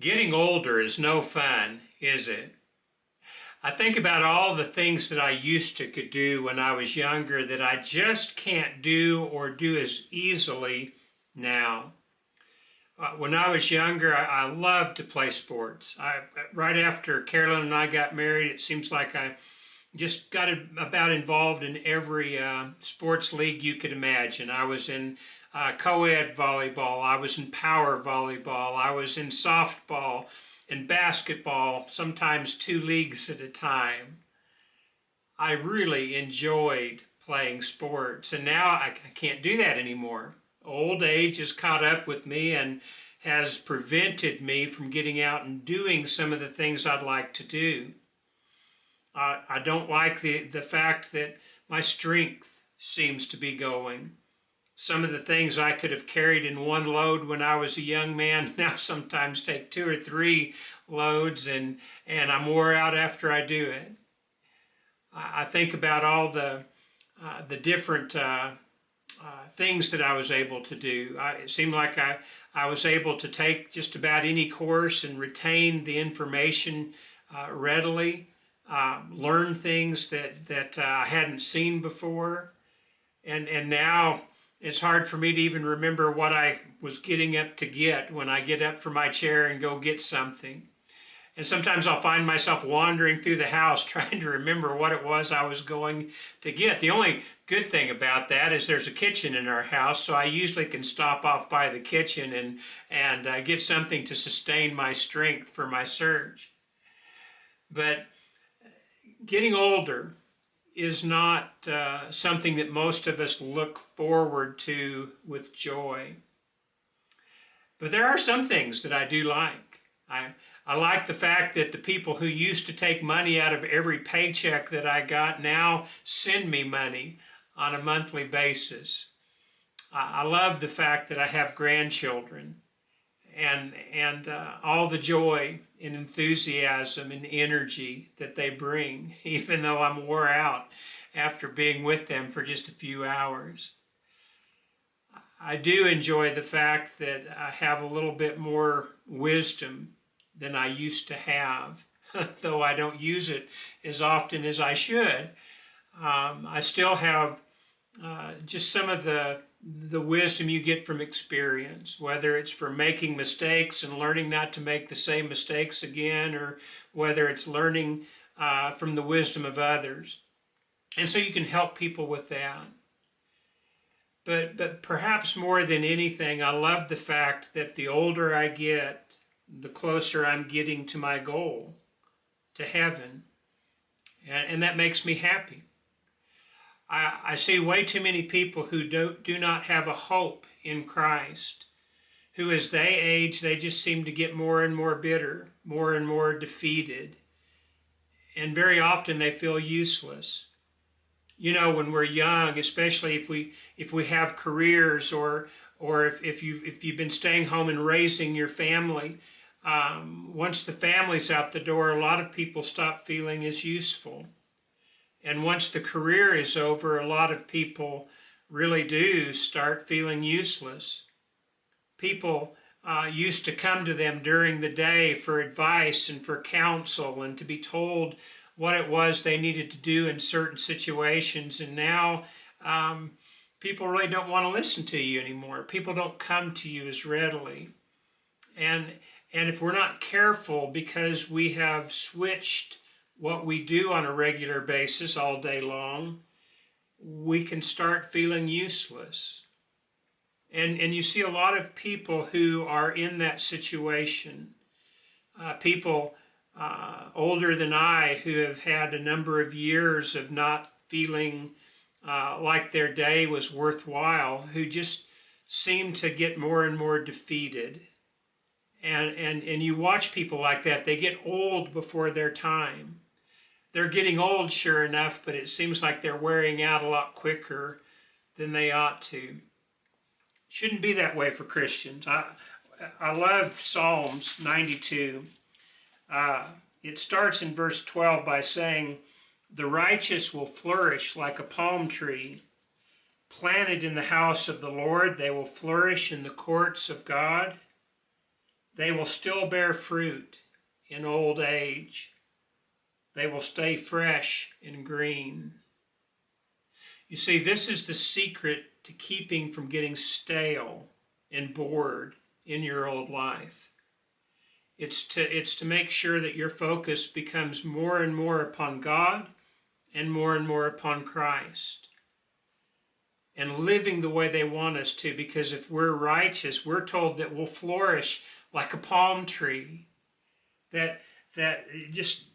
Getting older is no fun, is it? I think about all the things that I used to could do when I was younger that I just can't do or do as easily now. When I was younger, I loved to play sports. Right after Carolyn and I got married, it seems like I just got about involved in every sports league you could imagine. I was in co-ed volleyball, I was in power volleyball, I was in softball and basketball, sometimes 2 leagues at a time. I really enjoyed playing sports, and now I can't do that anymore. Old age has caught up with me and has prevented me from getting out and doing some of the things I'd like to do. I don't like the fact that my strength seems to be going. Some of the things I could have carried in one load when I was a young man now sometimes take 2 or 3 loads, and I'm wore out after I do it. I think about all the different things that I was able to do. It seemed like I was able to take just about any course and retain the information readily, learn things that I hadn't seen before, and now it's hard for me to even remember what I was getting up to get when I get up from my chair and go get something. And sometimes I'll find myself wandering through the house trying to remember what it was I was going to get. The only good thing about that is there's a kitchen in our house, so I usually can stop off by the kitchen and get something to sustain my strength for my search. But getting older is not something that most of us look forward to with joy. But there are some things that I do like. I like the fact that the people who used to take money out of every paycheck that I got now send me money on a monthly basis. I love the fact that I have grandchildren and all the joy and enthusiasm and energy that they bring, even though I'm wore out after being with them for just a few hours. I do enjoy the fact that I have a little bit more wisdom than I used to have, though I don't use it as often as I should. I still have just some of the wisdom you get from experience, whether it's from making mistakes and learning not to make the same mistakes again, or whether it's learning from the wisdom of others. And so you can help people with that. But perhaps more than anything, I love the fact that the older I get, the closer I'm getting to my goal, to heaven. And that makes me happy. I see way too many people who do not have a hope in Christ, who as they age, they just seem to get more and more bitter, more and more defeated. And very often they feel useless. You know, when we're young, especially if we have careers or if you've been staying home and raising your family, once the family's out the door, a lot of people stop feeling as useful. And once the career is over, a lot of people really do start feeling useless. People used to come to them during the day for advice and for counsel and to be told what it was they needed to do in certain situations. And now people really don't want to listen to you anymore. People don't come to you as readily. And if we're not careful, because we have switched what we do on a regular basis all day long, we can start feeling useless. And you see a lot of people who are in that situation. People older than I who have had a number of years of not feeling like their day was worthwhile, who just seem to get more and more defeated. And you watch people like that, they get old before their time. They're getting old, sure enough, but it seems like they're wearing out a lot quicker than they ought to. Shouldn't be that way for Christians. I love Psalms 92. It starts in verse 12 by saying, "The righteous will flourish like a palm tree. Planted in the house of the Lord, they will flourish in the courts of God. they will still bear fruit in old age. They will stay fresh and green. You see, this is the secret to keeping from getting stale and bored in your old life. It's to make sure that your focus becomes more and more upon God and more upon Christ. And living the way they want us to, because if we're righteous, we're told that we'll flourish like a palm tree, that just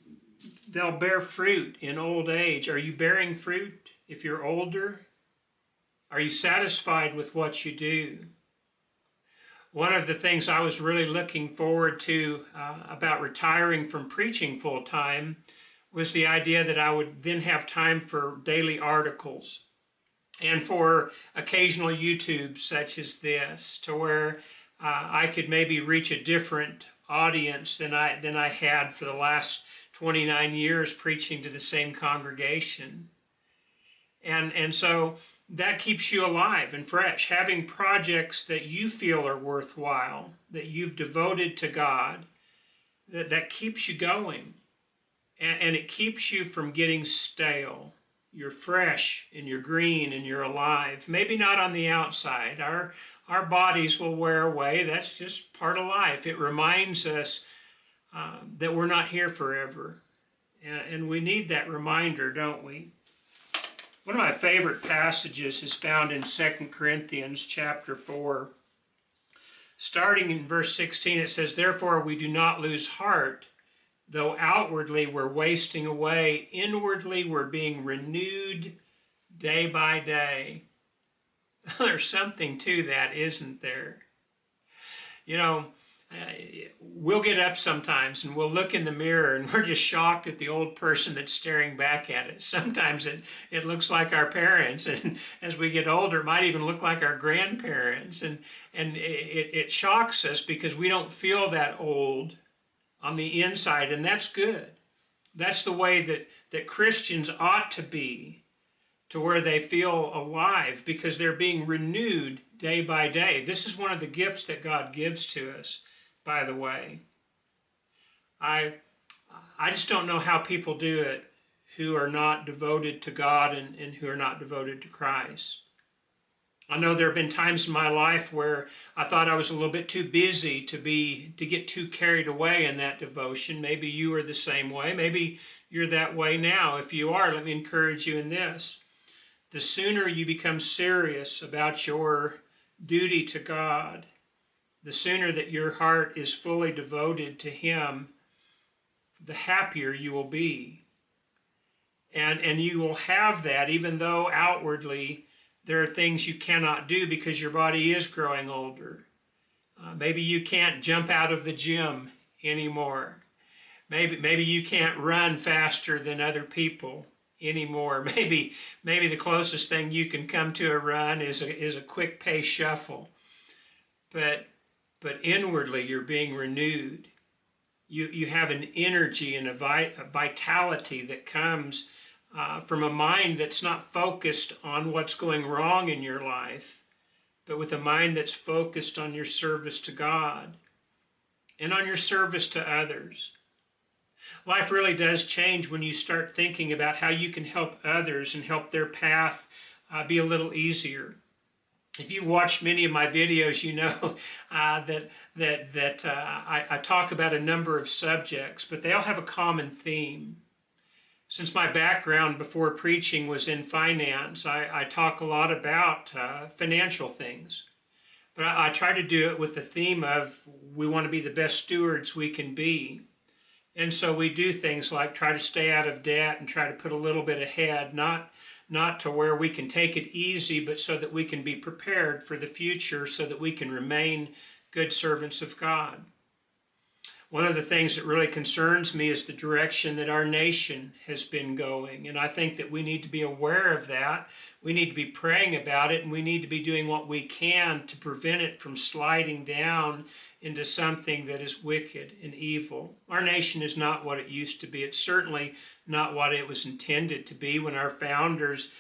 they'll bear fruit in old age. Are you bearing fruit if you're older? Are you satisfied with what you do? One of the things I was really looking forward to about retiring from preaching full time was the idea that I would then have time for daily articles and for occasional YouTube such as this, to where I could maybe reach a different audience than I had for the last 29 years preaching to the same congregation. And so that keeps you alive and fresh, having projects that you feel are worthwhile, that you've devoted to God, that keeps you going. And it keeps you from getting stale. You're fresh and you're green and you're alive. Maybe not on the outside. Our bodies will wear away. That's just part of life. It reminds us that we're not here forever. And we need that reminder, don't we? One of my favorite passages is found in 2 Corinthians chapter 4. Starting in verse 16, it says, "Therefore we do not lose heart, though outwardly we're wasting away, inwardly we're being renewed day by day." There's something to that, isn't there? You know, we'll get up sometimes and we'll look in the mirror and we're just shocked at the old person that's staring back at us. Sometimes it looks like our parents, and as we get older, it might even look like our grandparents. And it shocks us because we don't feel that old on the inside, and that's good. That's the way that Christians ought to be, to where they feel alive because they're being renewed day by day. This is one of the gifts that God gives to us, by the way. I just don't know how people do it who are not devoted to God and who are not devoted to Christ. I know there have been times in my life where I thought I was a little bit too busy to get too carried away in that devotion. Maybe you are the same way. Maybe you're that way now. If you are, let me encourage you in this. The sooner you become serious about your duty to God, the sooner that your heart is fully devoted to Him, the happier you will be. And you will have that even though outwardly there are things you cannot do because your body is growing older. Maybe you can't jump out of the gym anymore. Maybe you can't run faster than other people anymore. Maybe the closest thing you can come to a run is a quick pace shuffle. But inwardly you're being renewed. You have an energy and a vitality that comes from a mind that's not focused on what's going wrong in your life, but with a mind that's focused on your service to God and on your service to others. Life really does change when you start thinking about how you can help others and help their path be a little easier. If you've watched many of my videos, you know that I talk about a number of subjects, but they all have a common theme. Since my background before preaching was in finance, I talk a lot about financial things. But I try to do it with the theme of we want to be the best stewards we can be. And so we do things like try to stay out of debt and try to put a little bit ahead, not to where we can take it easy, but so that we can be prepared for the future so that we can remain good servants of God. One of the things that really concerns me is the direction that our nation has been going. And I think that we need to be aware of that. We need to be praying about it, and we need to be doing what we can to prevent it from sliding down into something that is wicked and evil. Our nation is not what it used to be. It's certainly not what it was intended to be when our founders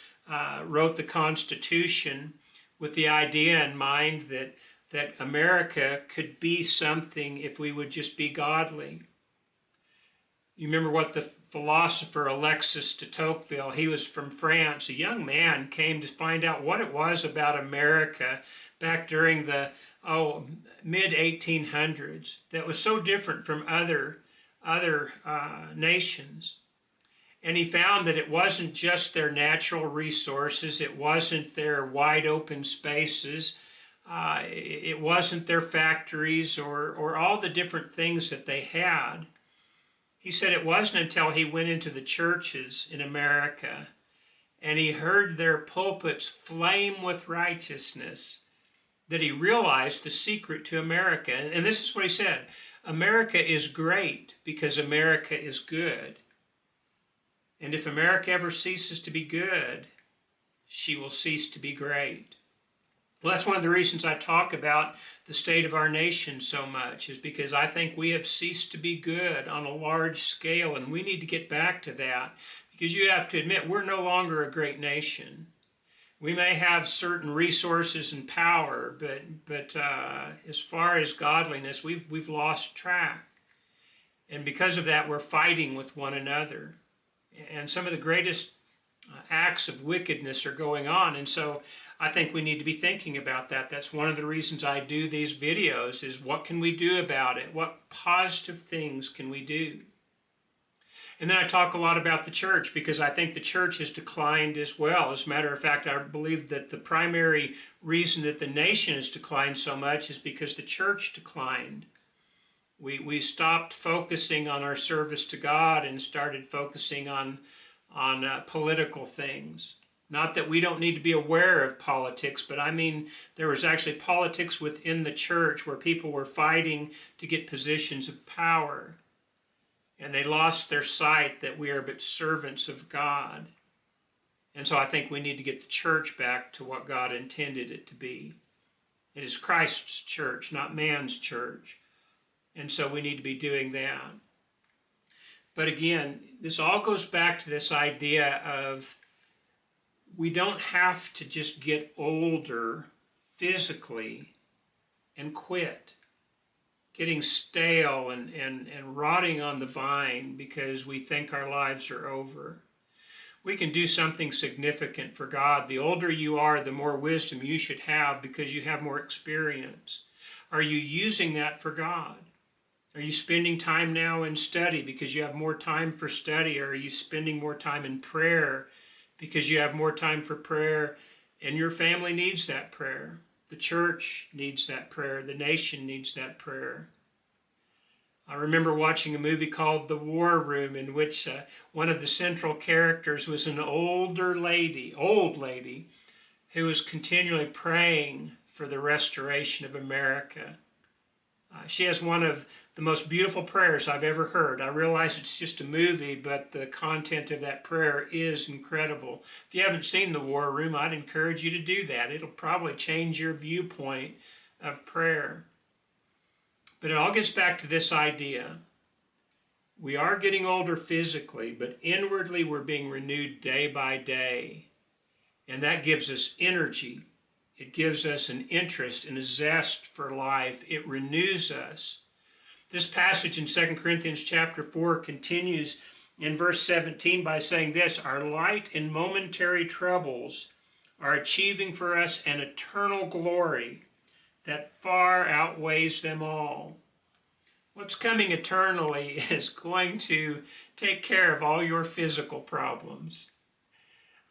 wrote the Constitution with the idea in mind that that America could be something if we would just be godly. You remember what the philosopher Alexis de Tocqueville, he was from France, a young man, came to find out what it was about America back during the mid-1800s that was so different from other nations. And he found that it wasn't just their natural resources, it wasn't their wide open spaces, it wasn't their factories or all the different things that they had. He said it wasn't until he went into the churches in America and he heard their pulpits flame with righteousness that he realized the secret to America. And this is what he said: America is great because America is good. And if America ever ceases to be good, she will cease to be great. Well, that's one of the reasons I talk about the state of our nation so much, is because I think we have ceased to be good on a large scale, and we need to get back to that, because you have to admit we're no longer a great nation. We may have certain resources and power, but as far as godliness, we've lost track. And because of that, we're fighting with one another. And some of the greatest acts of wickedness are going on. And so I think we need to be thinking about that. That's one of the reasons I do these videos, is what can we do about it? What positive things can we do? And then I talk a lot about the church, because I think the church has declined as well. As a matter of fact, I believe that the primary reason that the nation has declined so much is because the church declined. We stopped focusing on our service to God and started focusing on political things. Not that we don't need to be aware of politics, but I mean there was actually politics within the church where people were fighting to get positions of power. And they lost their sight that we are but servants of God. And so I think we need to get the church back to what God intended it to be. It is Christ's church, not man's church. And so we need to be doing that. But again, this all goes back to this idea of we don't have to just get older physically and quit. Getting stale and rotting on the vine because we think our lives are over. We can do something significant for God. The older you are, the more wisdom you should have because you have more experience. Are you using that for God? Are you spending time now in study because you have more time for study? Or are you spending more time in prayer because you have more time for prayer and your family needs that prayer? The church needs that prayer. The nation needs that prayer. I remember watching a movie called The War Room, in which one of the central characters was an old lady, who was continually praying for the restoration of America. She has one of the most beautiful prayers I've ever heard. I realize it's just a movie, but the content of that prayer is incredible. If you haven't seen The War Room, I'd encourage you to do that. It'll probably change your viewpoint of prayer. But it all gets back to this idea. We are getting older physically, but inwardly we're being renewed day by day. And that gives us energy. It gives us an interest and a zest for life. It renews us. This passage in 2 Corinthians chapter 4 continues in verse 17 by saying this: our light and momentary troubles are achieving for us an eternal glory that far outweighs them all. What's coming eternally is going to take care of all your physical problems.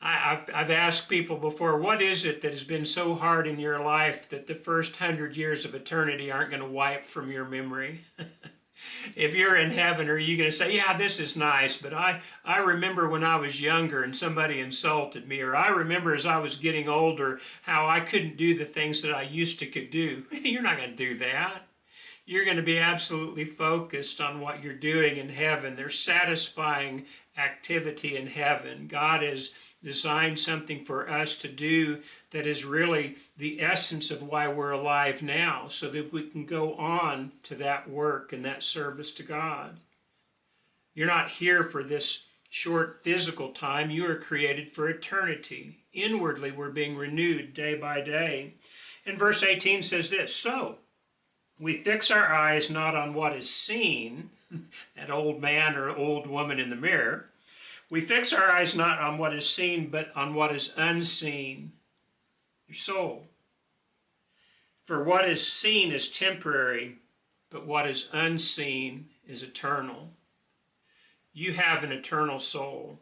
I've asked people before, what is it that has been so hard in your life that the first 100 years of eternity aren't going to wipe from your memory? If you're in heaven, are you going to say, yeah, this is nice, but I remember when I was younger and somebody insulted me, or I remember as I was getting older how I couldn't do the things that I used to could do. You're not going to do that. You're going to be absolutely focused on what you're doing in heaven. There's satisfying activity in heaven. God has designed something for us to do that is really the essence of why we're alive now, so that we can go on to that work and that service to God. You're not here for this short physical time. You are created for eternity. Inwardly, we're being renewed day by day. And verse 18 says this, so we fix our eyes not on what is seen, that old man or old woman in the mirror. We fix our eyes not on what is seen, but on what is unseen, your soul. For what is seen is temporary, but what is unseen is eternal. You have an eternal soul.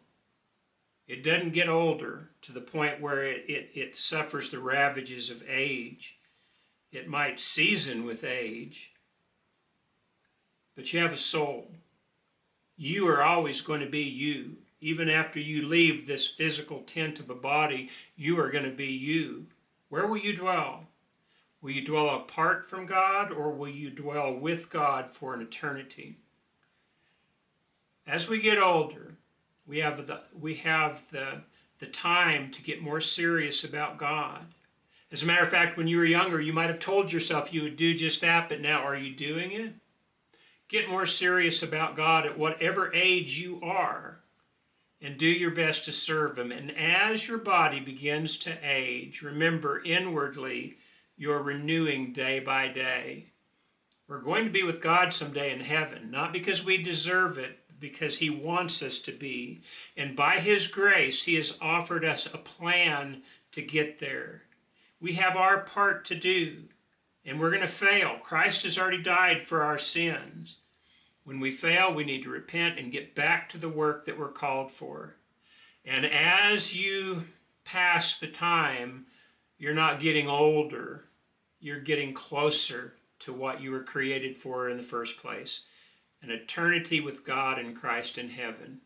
It doesn't get older to the point where it suffers the ravages of age. It might season with age, but you have a soul. You are always going to be you. Even after you leave this physical tent of a body, you are going to be you. Where will you dwell? Will you dwell apart from God, or will you dwell with God for an eternity? As we get older, we have the time to get more serious about God. As a matter of fact, when you were younger, you might have told yourself you would do just that, but now are you doing it? Get more serious about God at whatever age you are, and do your best to serve Him. And as your body begins to age, remember inwardly you're renewing day by day. We're going to be with God someday in heaven, not because we deserve it, because He wants us to be. And by His grace, He has offered us a plan to get there. We have our part to do, and we're going to fail. Christ has already died for our sins. When we fail, we need to repent and get back to the work that we're called for. And as you pass the time, you're not getting older. You're getting closer to what you were created for in the first place. An eternity with God and Christ in heaven.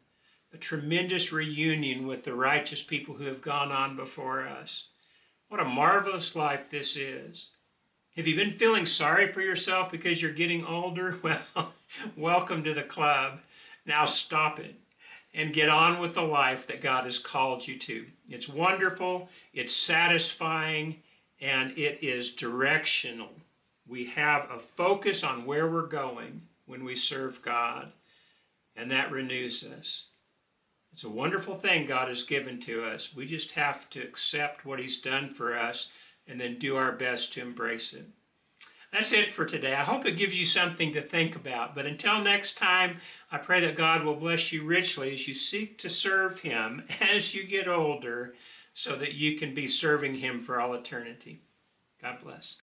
A tremendous reunion with the righteous people who have gone on before us. What a marvelous life this is. Have you been feeling sorry for yourself because you're getting older? Well, welcome to the club. Now stop it and get on with the life that God has called you to. It's wonderful, it's satisfying, and it is directional. We have a focus on where we're going when we serve God, and that renews us. It's a wonderful thing God has given to us. We just have to accept what He's done for us and then do our best to embrace it. That's it for today. I hope it gives you something to think about. But until next time, I pray that God will bless you richly as you seek to serve Him as you get older so that you can be serving Him for all eternity. God bless.